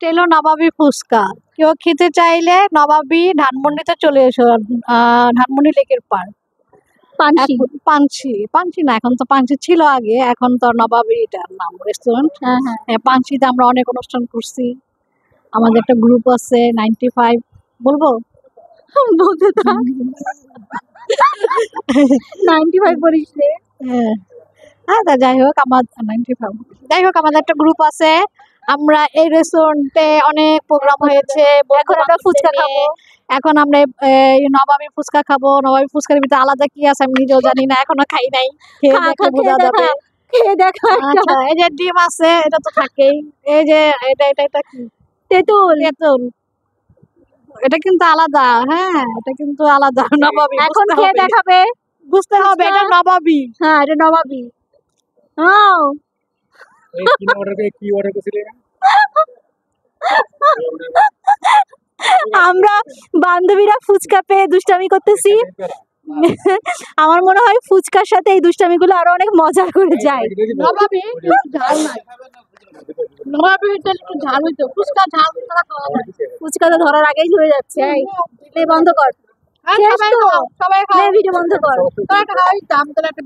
টেলো নবাবী ফুচকা। কেউ খেতে চাইলে নবাবী ধানমন্ডিতে চলে এসো। ধানমন্ডি লেকের পার। পানসি। পানসি, পানসি না, এখন তো পানসি ছিল আগে, এখন তো নবাবী এটার নাম রেস্টুরেন্ট। হ্যাঁ হ্যাঁ। পানসিতে আমরা অনেক অনুষ্ঠান করছি। আমাদের একটা গ্রুপ আছে 95, বলবো? বলতে থাক। 95 বলিস রে। হ্যাঁ, তা যাই হোক আমার 95, যাই হোক আমাদের একটা গ্রুপ আছে। আমরা এই রেস্টুরেন্টে অনেক প্রোগ্রাম হয়েছে। এখন আমরা ফুচকা খাবো। এখন আমরা নবাবী ফুচকা খাবো। নবাবী ফুচকার ভিতরে আলাদা কি আছে আমি নিজেও জানি না, এখনো খাই নাই। খেয়ে দেখলে বোঝা যাবে। খেয়ে দেখা। আচ্ছা, এই যে ডিম আছে, এটা তো থাকেই। এই যে এটা কি? তেঁতুল। তেঁতুল। এটা কিন্তু আলাদা। হ্যাঁ, এটা কিন্তু আলাদা। নবাবী এখন বুঝতে খেয়ে হবে। দেখাবে। বুঝতে হবে এটা নবাবী। হ্যাঁ, এটা নবাবী। আমরা বান্ধবীরা ফুচকা পেয়ে দুষ্টামি করতেছি। আমার মনে হয় ফুচকার সাথে এই দুষ্টামি গুলো আরো অনেক মজা করে যায়। নবাবী ঝাল নাই। নবাবী এটা একটু ঝাল হইতো। ফুচকা ঝাল ছাড়া খাওয়া যায়। ফুচকা তো ধরার আগেই ঝরে যাচ্ছে। এই বন্ধ কর। সবাই খাও, সবাই খাও। ভিডিও বন্ধ কর। তোরা একটা খাওয়াই দাম, তোরা একটা